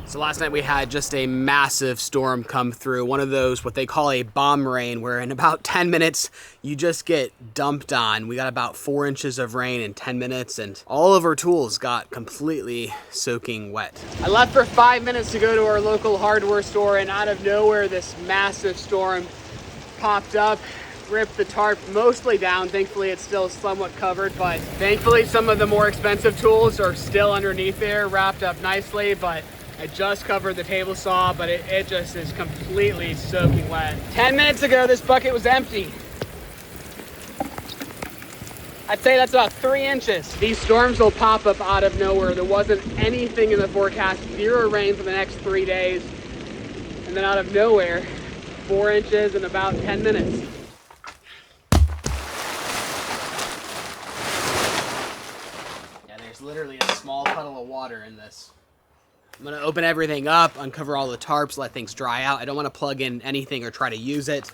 So last night we had just a massive storm come through, one of those what they call a bomb rain, where in about 10 minutes you just get dumped on. We got about 4 inches of rain in 10 minutes and all of our tools got completely soaking wet. I left for 5 minutes to go to our local hardware store, and out of nowhere this massive storm popped up, ripped the tarp mostly down. Thankfully it's still somewhat covered, but thankfully some of the more expensive tools are still underneath there, wrapped up nicely. But I just covered the table saw, but it just is completely soaking wet. 10 minutes ago, this bucket was empty. I'd say that's about 3 inches. These storms will pop up out of nowhere. There wasn't anything in the forecast, 0 rain for the next 3 days. And then out of nowhere, 4 inches in about 10 minutes. Yeah, there's literally a small puddle of water in this. I'm gonna open everything up, uncover all the tarps, let things dry out. I don't wanna plug in anything or try to use it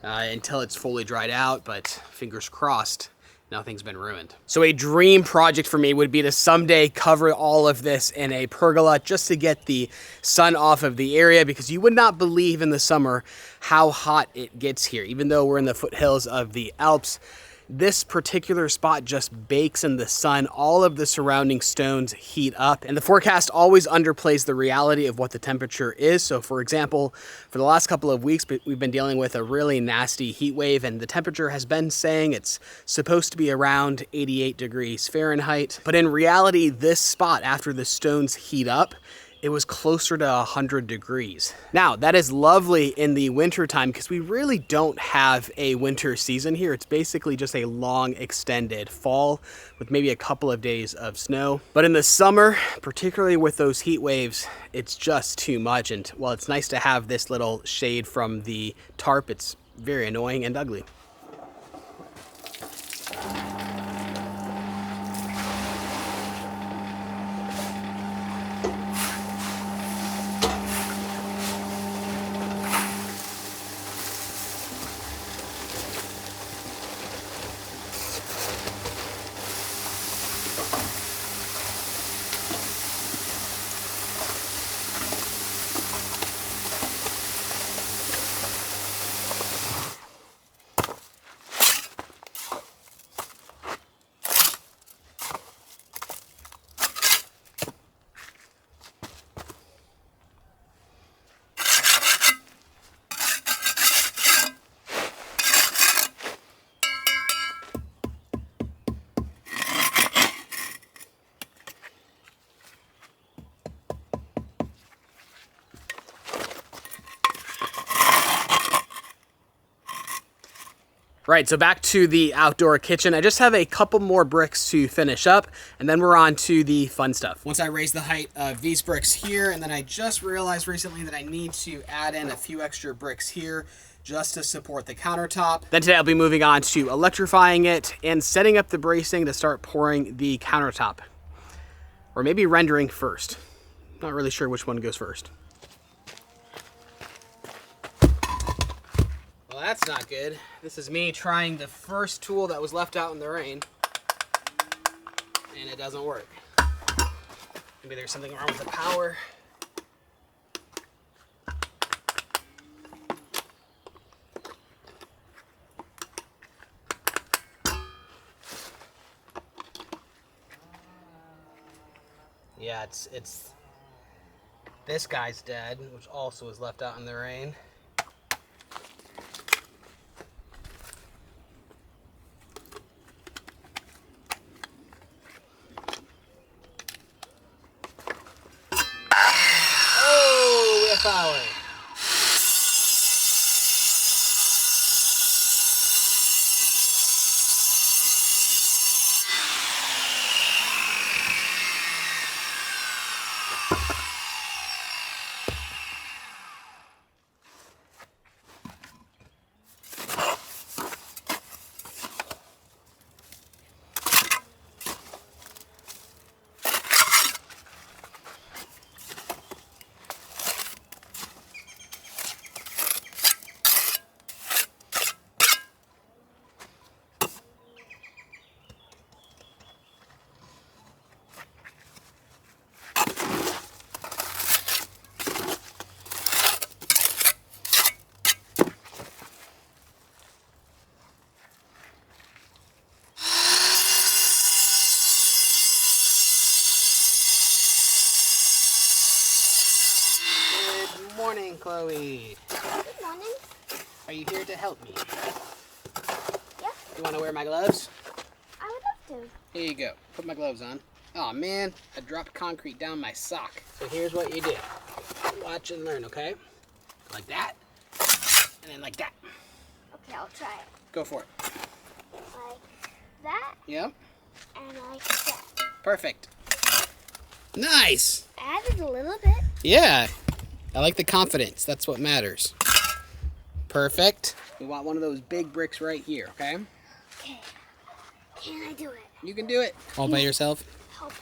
until it's fully dried out, but fingers crossed, nothing's been ruined. So a dream project for me would be to someday cover all of this in a pergola just to get the sun off of the area, because you would not believe in the summer how hot it gets here. Even though we're in the foothills of the Alps, this particular spot just bakes in the sun. All of the surrounding stones heat up, and the forecast always underplays the reality of what the temperature is. So for example, for the last couple of weeks, we've been dealing with a really nasty heat wave, and the temperature has been saying it's supposed to be around 88 degrees Fahrenheit. But in reality, this spot, after the stones heat up, it was closer to 100 degrees. Now, that is lovely in the winter time because we really don't have a winter season here. It's basically just a long extended fall with maybe a couple of days of snow. But in the summer, particularly with those heat waves, it's just too much. And while it's nice to have this little shade from the tarp, it's very annoying and ugly. Right, so back to the outdoor kitchen. I just have a couple more bricks to finish up, and then we're on to the fun stuff. Once I raise the height of these bricks here, and then I just realized recently that I need to add in a few extra bricks here just to support the countertop. Then today I'll be moving on to electrifying it and setting up the bracing to start pouring the countertop. Or maybe rendering first. Not really sure which one goes first. Well, that's not good. This is me trying the first tool that was left out in the rain, and it doesn't work. Maybe there's something wrong with the power. Yeah, it's this guy's dead, which also was left out in the rain. Power. Good morning, Chloe. Good morning. Are you here to help me? Yeah. You want to wear my gloves? I would love to. Here you go. Put my gloves on. Oh man, I dropped concrete down my sock. So here's what you do. Watch and learn, okay? Like that. And then like that. Okay, I'll try it. Go for it. Like that. Yep. And like that. Perfect. Nice. Added a little bit. Yeah. I like the confidence. That's what matters. Perfect. We want one of those big bricks right here, okay? Okay. Can I do it? You can do it. All by yourself? Help.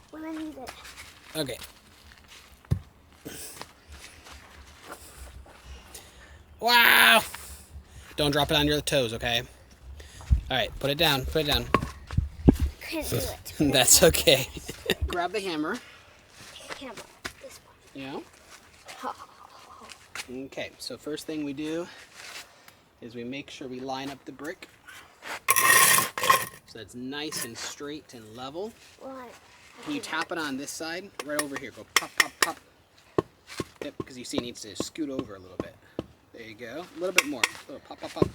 When I need it. Okay. Wow! Don't drop it on your toes, okay? Alright, put it down. Put it down. Couldn't do it. That's okay. Grab the hammer. Camera. This one. Yeah. Okay, so first thing we do is we make sure we line up the brick so it's nice and straight and level. Right. Can you tap it on this side? Right over here. Go pop, pop, pop. Yep, because you see it needs to scoot over a little bit. There you go. A little bit more. A little pop, pop, pop.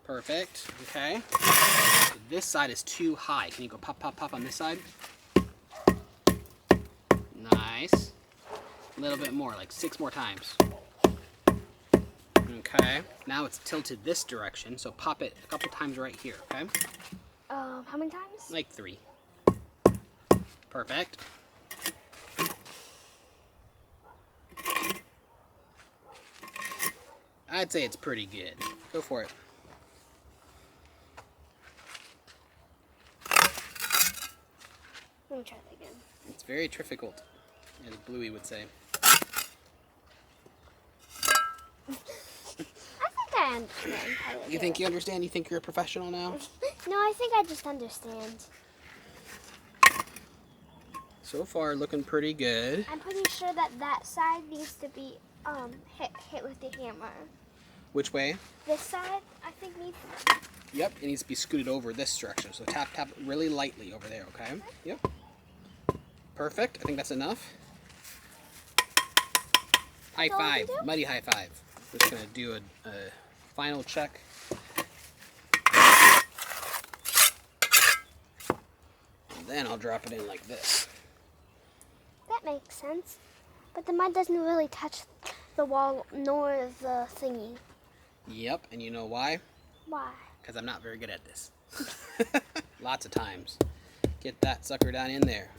Perfect. Okay. So this side is too high. Can you go pop, pop, pop on this side? Nice. A little bit more, like 6 more times. Okay. Now it's tilted this direction, so pop it a couple times right here, okay? How many times? Like 3. Perfect. I'd say it's pretty good. Go for it. Let me try that again. It's very difficult, as Bluey would say. I understand how to You do think it. you understand? You think you're a professional now? No, I think I just understand. So far, looking pretty good. I'm pretty sure that that side needs to be hit with the hammer. Which way? This side, I think, needs. Yep, it needs to be scooted over this direction. So tap, tap really lightly over there, okay? Yep. Perfect. I think that's enough. High That's all I five. can do? Mighty high five. We're just going to do a final check. And then I'll drop it in like this. That makes sense. But the mud doesn't really touch the wall nor the thingy. Yep, and you know why? Why? Because I'm not very good at this. Lots of times. Get that sucker down in there.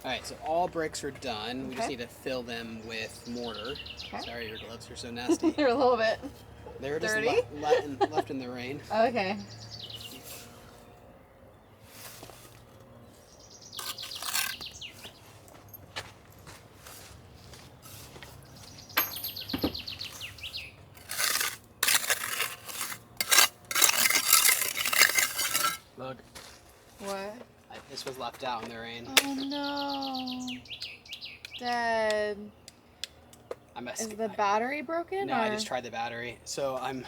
Alright, so all bricks are done. We just Okay. need to fill them with mortar. Okay. Sorry, your gloves are so nasty. They're a little bit They were just dirty. left in the rain. Okay. Look, What? this was left out in the rain. Oh no. Dad. Is the battery broken? No, or? I just tried the battery. So I'm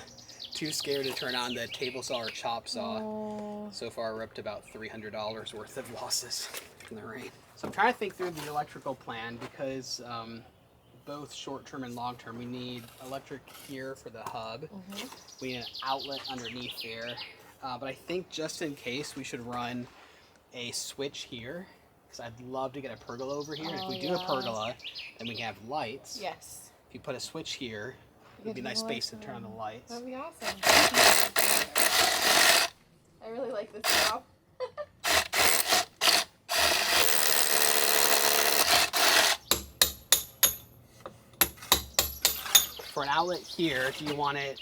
too scared to turn on the table saw or chop saw. Oh. So far, we're up to about $300 worth of losses in the rain. So I'm trying to think through the electrical plan because both short-term and long-term, we need electric here for the hub. We need an outlet underneath there. But I think just in case, we should run a switch here because I'd love to get a pergola over here. And if Oh, we do yeah. a pergola, then we can have lights. Yes. If you put a switch here, It'd be a nice space to turn on the lights. That'd be awesome. I really like this job. For an outlet here, do you want it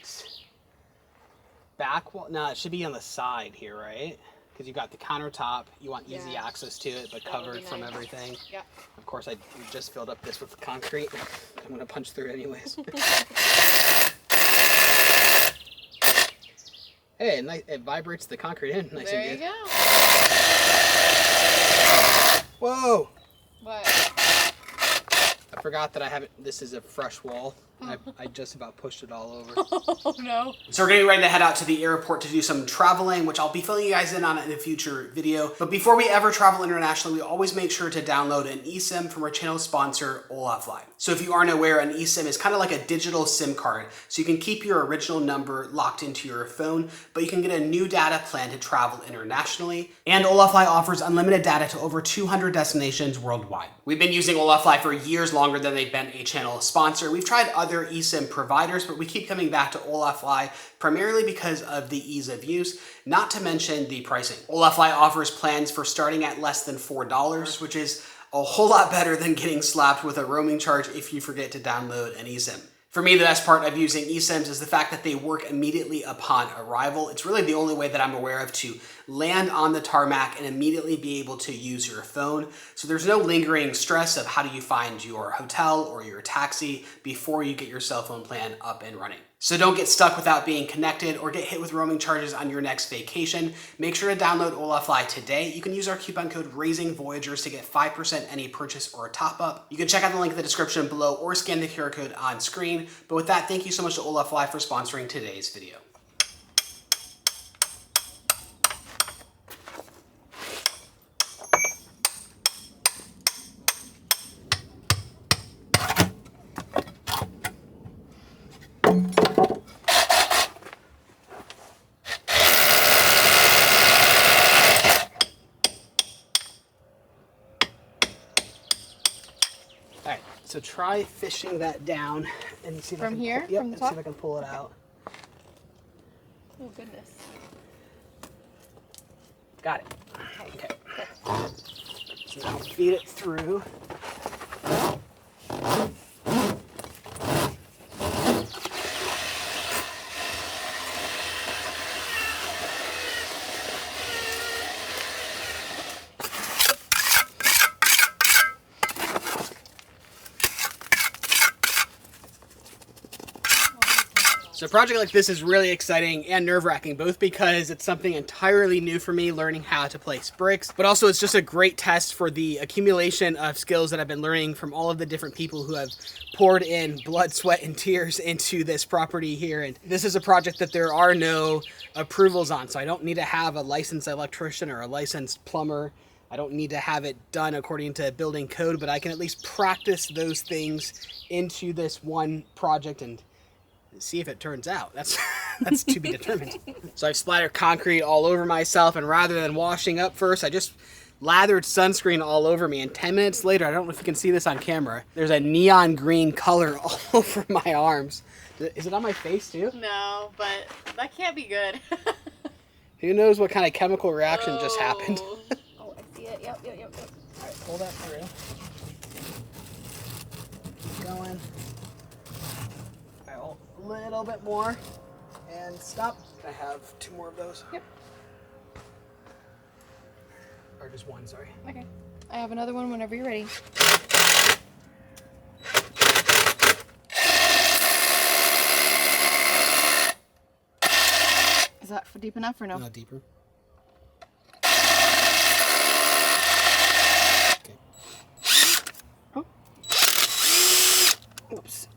back wall? No, it should be on the side here, right? Because you got the countertop. You want easy access to it, but covered from everything. Yep. Of course, I just filled up this with concrete. I'm going to punch through it anyways. Hey, it vibrates the concrete in. Nice there and good. you go. Whoa! What? I forgot that I haven't. This is a fresh wall. I just about pushed it all over. Oh no. So we're getting ready to head out to the airport to do some traveling, which I'll be filling you guys in on in a future video. But before we ever travel internationally, we always make sure to download an eSIM from our channel sponsor, Olafly. So if you aren't aware, an eSIM is kind of like a digital SIM card. So you can keep your original number locked into your phone, but you can get a new data plan to travel internationally. And Olafly offers unlimited data to over 200 destinations worldwide. We've been using Olafly for years longer than they've been a channel sponsor. We've tried other eSIM providers, but we keep coming back to Olafly primarily because of the ease of use, not to mention the pricing. Olafly offers plans for starting at less than $4, which is a whole lot better than getting slapped with a roaming charge if you forget to download an eSIM. For me, the best part of using eSIMs is the fact that they work immediately upon arrival. It's really the only way that I'm aware of to land on the tarmac and immediately be able to use your phone. So there's no lingering stress of how do you find your hotel or your taxi before you get your cell phone plan up and running. So don't get stuck without being connected or get hit with roaming charges on your next vacation. Make sure to download Olafly today. You can use our coupon code RAISINGVoyagers to get 5% any purchase or top up. You can check out the link in the description below or scan the QR code on screen. But with that, thank you so much to Olafly for sponsoring today's video. All right, so try fishing that down and see if From here? Yep, From the and top? see if I can pull it out. Oh goodness. Got it. Okay. So now feed it through. So a project like this is really exciting and nerve-wracking, both because it's something entirely new for me, learning how to place bricks, but also it's just a great test for the accumulation of skills that I've been learning from all of the different people who have poured in blood, sweat, and tears into this property here. And this is a project that there are no approvals on, so I don't need to have a licensed electrician or a licensed plumber. I don't need to have it done according to building code, but I can at least practice those things into this one project and see if it turns out. That's to be determined. So I've splattered concrete all over myself, and rather than washing up first, I just lathered sunscreen all over me, and 10 minutes later, I don't know if you can see this on camera, there's a neon green color all over my arms. Is it on my face too? No, but that can't be good. Who knows what kind of chemical reaction just happened? Oh, I see it. Yep. All right, pull that through. Keep going. All right, a little bit more. And stop. I have 2 more of those. Yep. Or just 1, sorry. Okay. I have another one whenever you're ready. Is that deep enough or no? Not deeper. Okay. Oh. Oops.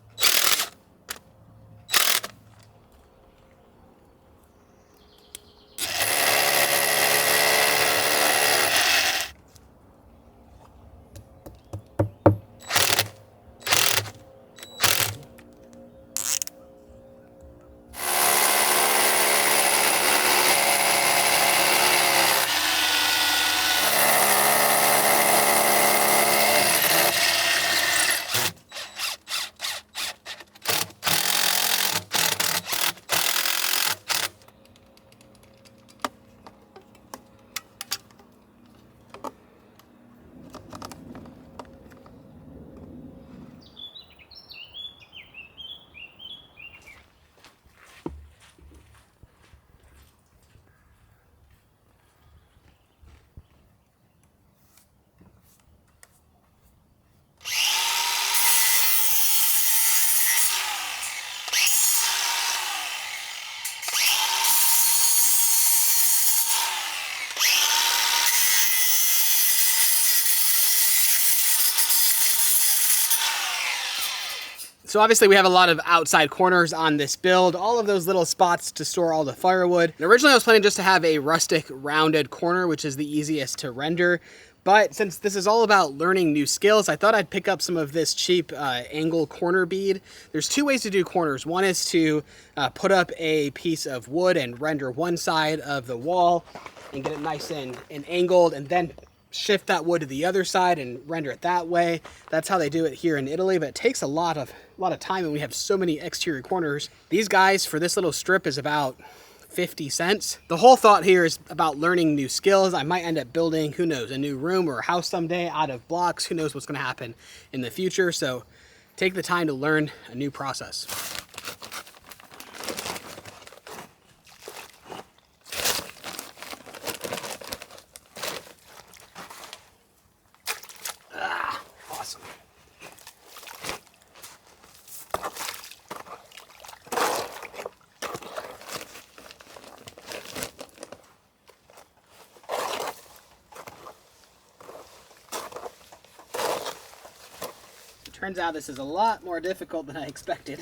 So obviously we have a lot of outside corners on this build, all of those little spots to store all the firewood. And originally I was planning just to have a rustic rounded corner, which is the easiest to render. But since this is all about learning new skills, I thought I'd pick up some of this cheap angle corner bead. There's two ways to do corners. One is to put up a piece of wood and render one side of the wall and get it nice and angled, and then shift that wood to the other side and render it that way. That's how they do it here in Italy, but it takes a lot of time, and we have so many exterior corners. These guys for this little strip is about 50 cents. The whole thought here is about learning new skills. I might end up building, who knows, a new room or a house someday out of blocks. Who knows what's going to happen in the future. So take the time to learn a new process. Awesome. Turns out this is a lot more difficult than I expected.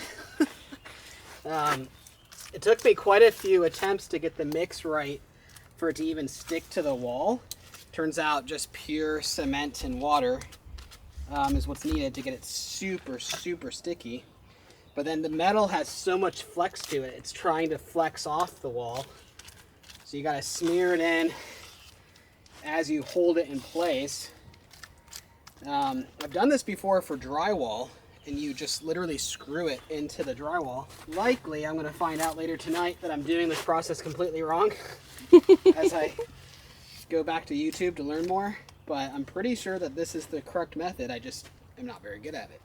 It took me quite a few attempts to get the mix right for it to even stick to the wall. Turns out just pure cement and water is what's needed to get it super, super sticky. But then the metal has so much flex to it, it's trying to flex off the wall. So you gotta smear it in as you hold it in place. I've done this before for drywall, and you just literally screw it into the drywall. Likely, I'm going to find out later tonight that I'm doing this process completely wrong as I go back to YouTube to learn more, but I'm pretty sure that this is the correct method. I just am not very good at it.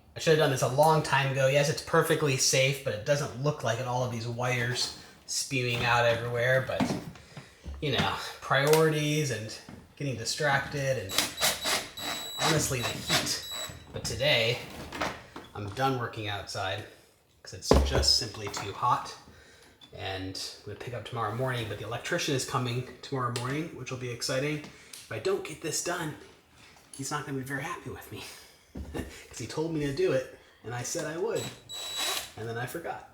I should have done this a long time ago. Yes, it's perfectly safe, but it doesn't look like it. All of these wires spewing out everywhere, but you know, priorities and getting distracted and honestly the heat. But today, I'm done working outside because it's just simply too hot. And I'm gonna pick up tomorrow morning, but the electrician is coming tomorrow morning, which will be exciting. If I don't get this done, he's not gonna be very happy with me. Because he told me to do it, and I said I would, and then I forgot.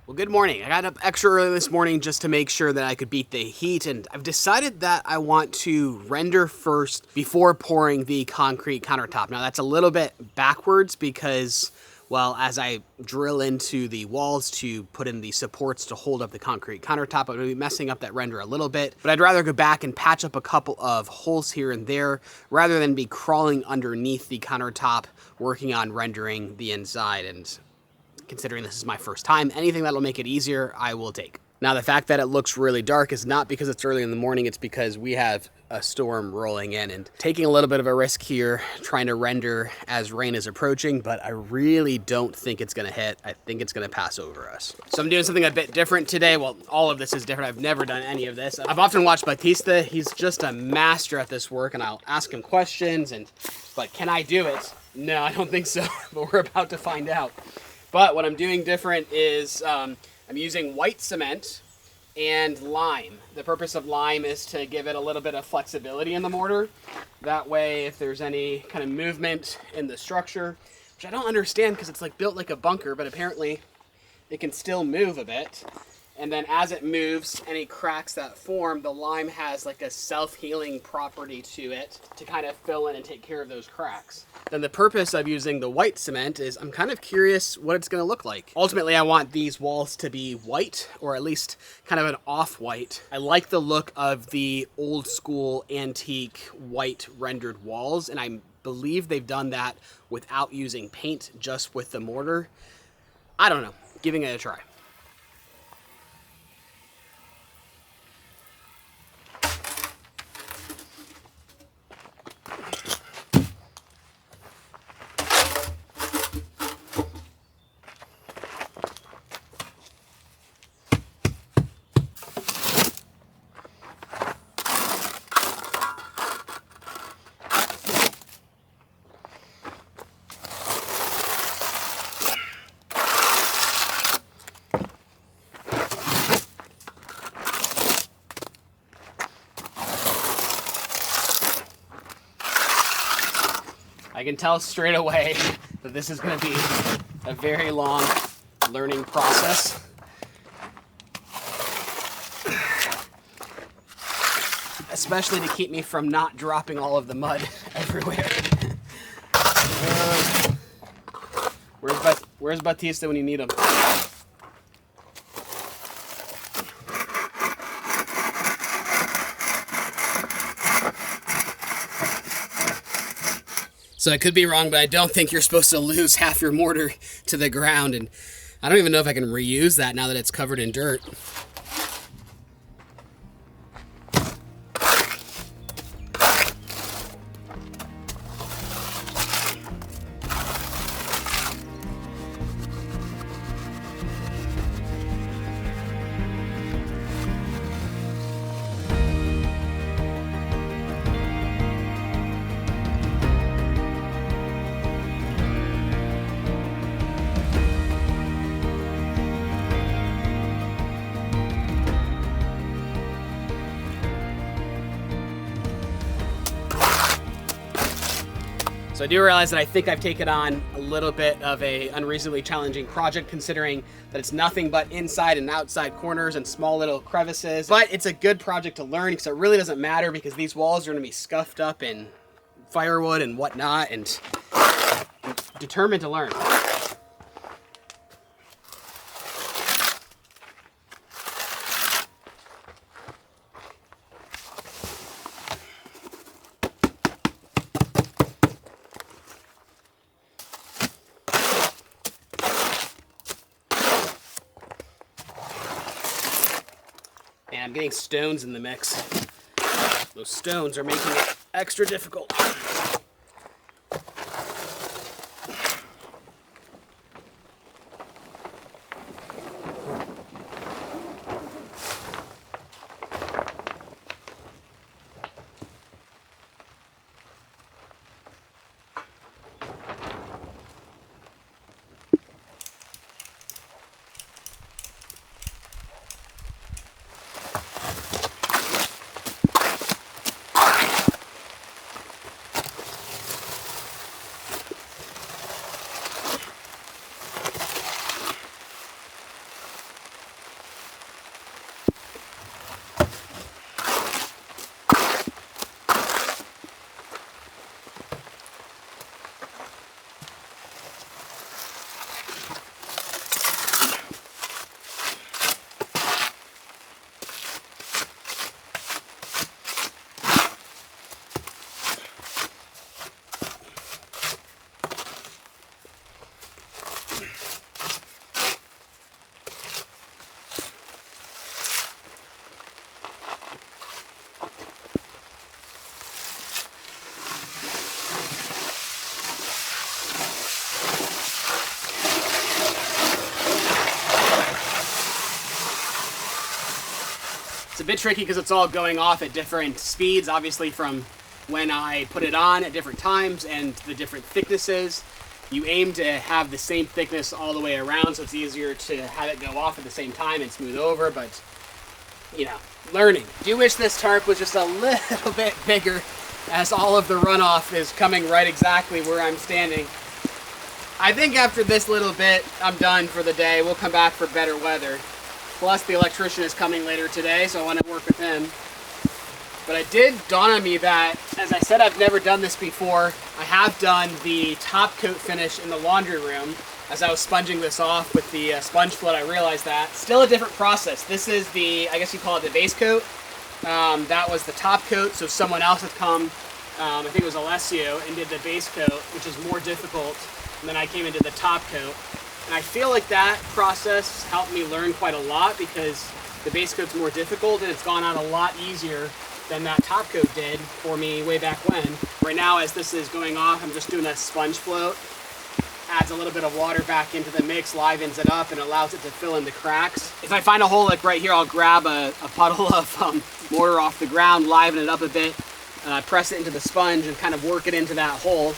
Well, good morning. I got up extra early this morning just to make sure that I could beat the heat, and I've decided that I want to render first before pouring the concrete countertop. Now that's a little bit backwards because, well, as I drill into the walls to put in the supports to hold up the concrete countertop, I'm gonna be messing up that render a little bit, but I'd rather go back and patch up a couple of holes here and there rather than be crawling underneath the countertop working on rendering the inside. And considering this is my first time, anything that'll make it easier, I will take. Now, the fact that it looks really dark is not because it's early in the morning, it's because we have a storm rolling in and taking a little bit of a risk here, trying to render as rain is approaching, but I really don't think it's gonna hit. I think it's gonna pass over us. So I'm doing something a bit different today. Well, all of this is different. I've never done any of this. I've often watched Batista. He's just a master at this work, and I'll ask him questions, but can I do it? No, I don't think so, but we're about to find out. But what I'm doing different is I'm using white cement and lime. The purpose of lime is to give it a little bit of flexibility in the mortar. That way, if there's any kind of movement in the structure, which I don't understand because it's like built like a bunker, but apparently it can still move a bit. And then as it moves, any cracks that form, the lime has like a self-healing property to it to kind of fill in and take care of those cracks. Then the purpose of using the white cement is I'm kind of curious what it's gonna look like. Ultimately, I want these walls to be white, or at least kind of an off-white. I like the look of the old school antique white rendered walls, and I believe they've done that without using paint, just with the mortar. I don't know. Giving it a try. I can tell straight away that this is going to be a very long learning process. Especially to keep me from not dropping all of the mud everywhere. Where's Batista when you need him? So I could be wrong, but I don't think you're supposed to lose half your mortar to the ground, and I don't even know if I can reuse that now that it's covered in dirt. So I do realize that I think I've taken on a little bit of a unreasonably challenging project, considering that it's nothing but inside and outside corners and small little crevices. But it's a good project to learn because it really doesn't matter, because these walls are going to be scuffed up in firewood and whatnot, and I'm determined to learn. And I'm getting stones in the mix. Those stones are making it extra difficult. It's a bit tricky because it's all going off at different speeds, obviously from when I put it on at different times and the different thicknesses. You aim to have the same thickness all the way around, so it's easier to have it go off at the same time and smooth over, but, you know, learning. I do wish this tarp was just a little bit bigger, as all of the runoff is coming right exactly where I'm standing. I think after this little bit, I'm done for the day. We'll come back for better weather. Plus, the electrician is coming later today, so I want to work with him. But it did dawn on me that, as I said, I've never done this before. I have done the top coat finish in the laundry room. As I was sponging this off with the sponge float, I realized that. Still a different process. This is the, I guess you call it the base coat. That was the top coat, so someone else had come, I think it was Alessio, and did the base coat, which is more difficult. And then I came into the top coat. And I feel like that process helped me learn quite a lot because the base coat's more difficult and it's gone on a lot easier than that top coat did for me way back when. Right now, as this is going off, I'm just doing a sponge float. Adds a little bit of water back into the mix, livens it up, and allows it to fill in the cracks. If I find a hole like right here, I'll grab a puddle of mortar off the ground, liven it up a bit, press it into the sponge, and kind of work it into that hole.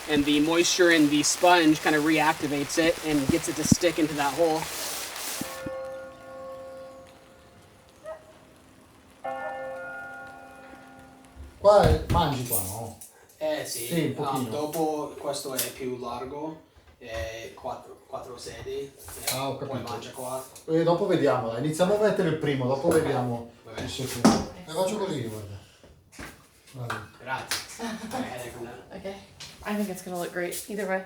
And the moisture in the sponge kind of reactivates it and gets it to stick into that hole. Qua mangi qua, no? Sì, Sì, un pochino. Dopo questo è più largo, quattro sedie, Ho poi capito. mangia qua. E dopo vediamo, dai. Iniziamo a mettere il primo, dopo vediamo il secondo. E faccio così, guarda. Guarda. Grazie. Okay. I think it's gonna look great either way.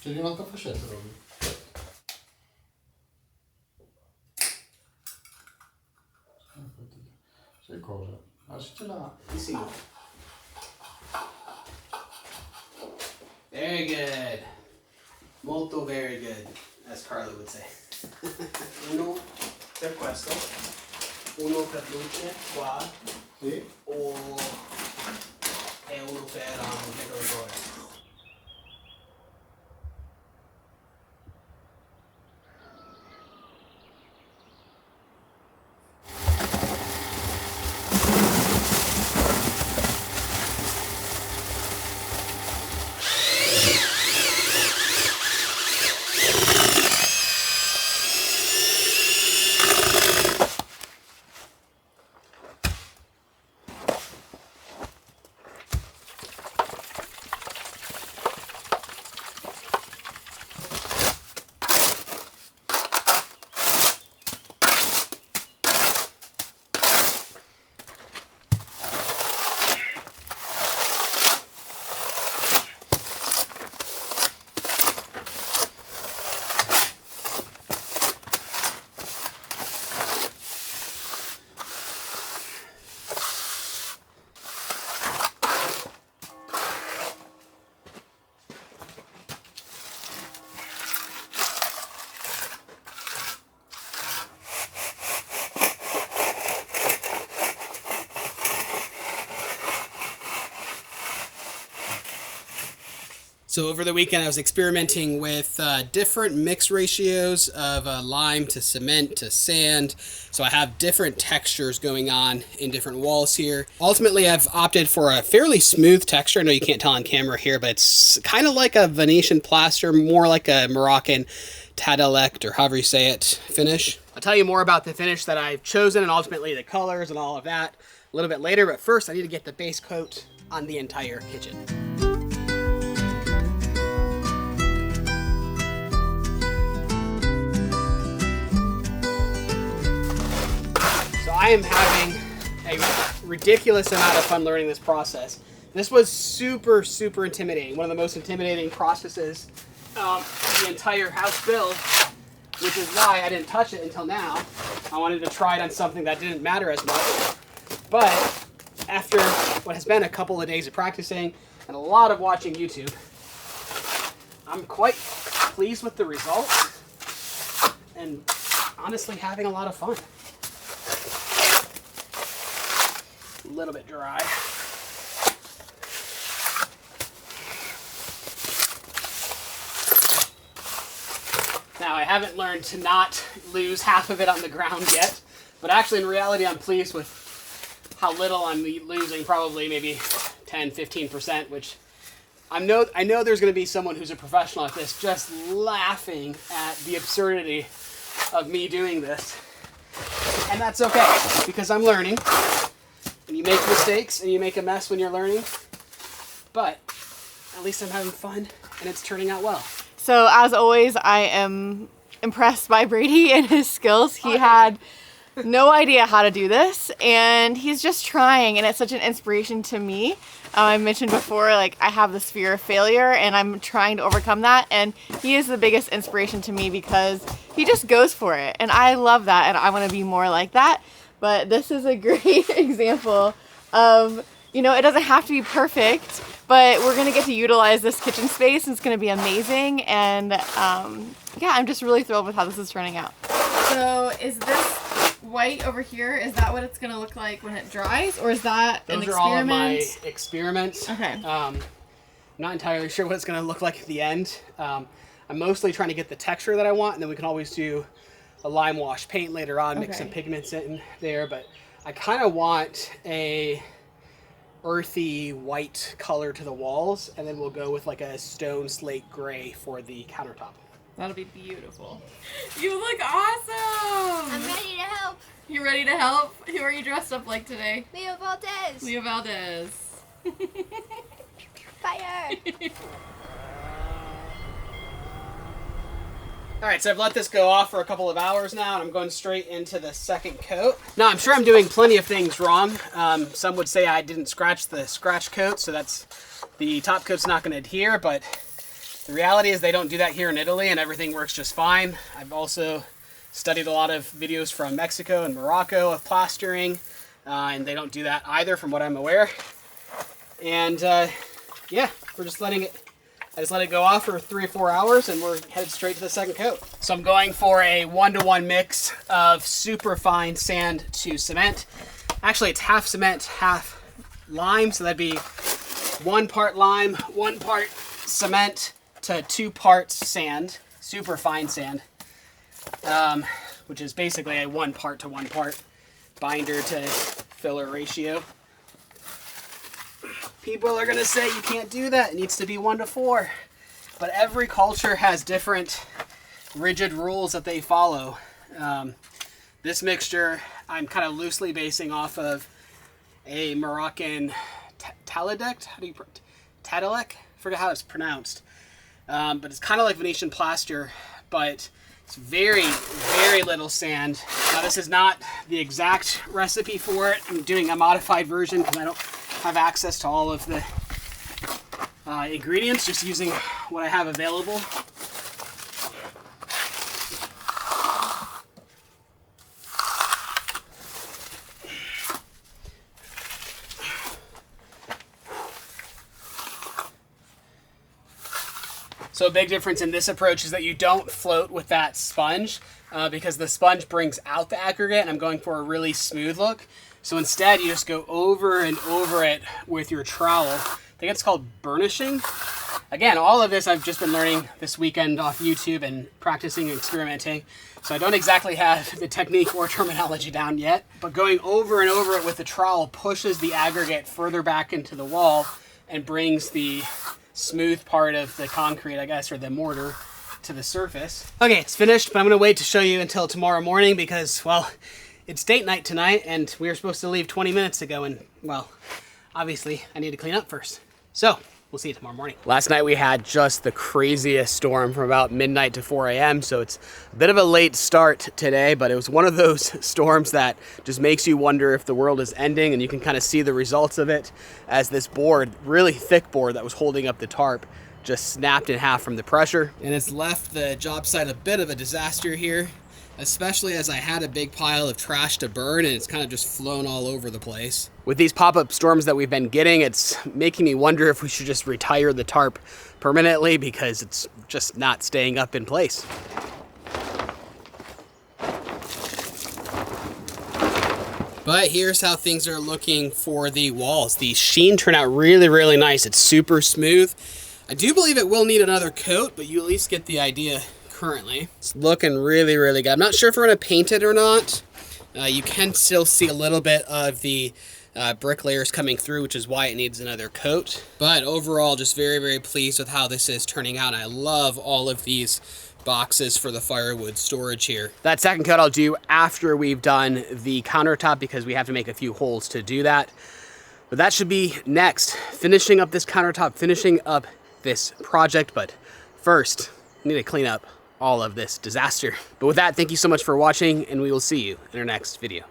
C'è di un'altra fascetta, Robby? Sai cosa? Ma se ce l'ha... Sì. Very good. Molto very good, as Carla would say. Uno per questo, uno per luce qua, Sì? e uno per decoratore. So over the weekend, I was experimenting with different mix ratios of lime to cement to sand. So I have different textures going on in different walls here. Ultimately, I've opted for a fairly smooth texture. I know you can't tell on camera here, but it's kind of like a Venetian plaster, more like a Moroccan Tadalect, or however you say it, finish. I'll tell you more about the finish that I've chosen and ultimately the colors and all of that a little bit later. But first, I need to get the base coat on the entire kitchen. I am having a ridiculous amount of fun learning this process. This was super, super intimidating. One of the most intimidating processes the entire house build, which is why I didn't touch it until now. I wanted to try it on something that didn't matter as much. But after what has been a couple of days of practicing and a lot of watching YouTube, I'm quite pleased with the results and honestly having a lot of fun. A little bit dry. Now, I haven't learned to not lose half of it on the ground yet, but actually in reality I'm pleased with how little I'm losing, probably maybe 10-15%, which I know there's going to be someone who's a professional at this just laughing at the absurdity of me doing this. And that's okay, because I'm learning. And you make mistakes and you make a mess when you're learning, but at least I'm having fun and it's turning out well. So as always, I am impressed by Bradey and his skills. He had no idea how to do this and he's just trying, and it's such an inspiration to me. I mentioned before, like, I have this fear of failure and I'm trying to overcome that, and he is the biggest inspiration to me because he just goes for it, and I love that and I want to be more like that. But this is a great example of, you know, it doesn't have to be perfect, but we're gonna get to utilize this kitchen space and it's gonna be amazing. And yeah, I'm just really thrilled with how this is turning out. So is this white over here, is that what it's gonna look like when it dries, or is that an experiment? Those are all of my experiments. Okay. Not entirely sure what it's gonna look like at the end. I'm mostly trying to get the texture that I want, and then we can always do a lime wash paint later on, mix some pigments in there, but I kind of want a earthy white color to the walls, and then we'll go with like a stone slate gray for the countertop. That'll be beautiful. You look awesome! I'm ready to help. You ready to help? Who are you dressed up like today? Leo Valdez. Leo Valdez. Fire. All right, so I've let this go off for a couple of hours now, and I'm going straight into the second coat. Now, I'm sure I'm doing plenty of things wrong. Some would say I didn't scratch the scratch coat, so that's the top coat's not going to adhere, but the reality is they don't do that here in Italy, and everything works just fine. I've also studied a lot of videos from Mexico and Morocco of plastering, and they don't do that either from what I'm aware. And yeah, we're just letting it, I just let it go off for 3 or 4 hours, and we're headed straight to the second coat. So I'm going for a 1-to-1 mix of super fine sand to cement. Actually, it's half cement, half lime, so that'd be 1 part lime, 1 part cement to 2 parts sand, super fine sand, which is basically a 1 part to 1 part binder to filler ratio. People are gonna say you can't do that, it needs to be 1 to 4. But every culture has different rigid rules that they follow. This mixture I'm kind of loosely basing off of a Moroccan talidect. How do you Tadalek? I forget how it's pronounced. But it's kind of like Venetian plaster, but it's very, very little sand. Now this is not the exact recipe for it. I'm doing a modified version because I don't have access to all of the ingredients, just using what I have available. So a big difference in this approach is that you don't float with that sponge because the sponge brings out the aggregate, and I'm going for a really smooth look. So instead you just go over and over it with your trowel. I think it's called burnishing. Again, all of this I've just been learning this weekend off YouTube and practicing and experimenting. So I don't exactly have the technique or terminology down yet, but going over and over it with the trowel pushes the aggregate further back into the wall and brings the smooth part of the concrete, I guess, or the mortar to the surface. Okay, it's finished, but I'm gonna wait to show you until tomorrow morning because, well, it's date night tonight and we were supposed to leave 20 minutes ago, and, well, obviously I need to clean up first. So, we'll see you tomorrow morning. Last night we had just the craziest storm from about midnight to 4 a.m. So it's a bit of a late start today, but it was one of those storms that just makes you wonder if the world is ending, and you can kind of see the results of it as this board, really thick board that was holding up the tarp, just snapped in half from the pressure. And it's left the job site a bit of a disaster here, especially as I had a big pile of trash to burn and it's kind of just flown all over the place. With these pop-up storms that we've been getting, it's making me wonder if we should just retire the tarp permanently because it's just not staying up in place. But here's how things are looking for the walls. The sheen turned out really, really nice. It's super smooth. I do believe it will need another coat, but you at least get the idea currently. It's looking really, really good. I'm not sure if we're gonna paint it or not. You can still see a little bit of the brick layers coming through, which is why it needs another coat. But overall, just very, very pleased with how this is turning out. And I love all of these boxes for the firewood storage here. That second coat I'll do after we've done the countertop because we have to make a few holes to do that. But that should be next. Finishing up this countertop, finishing up this project. But first, I need to clean up all of this disaster. But with that, thank you so much for watching, and we will see you in our next video.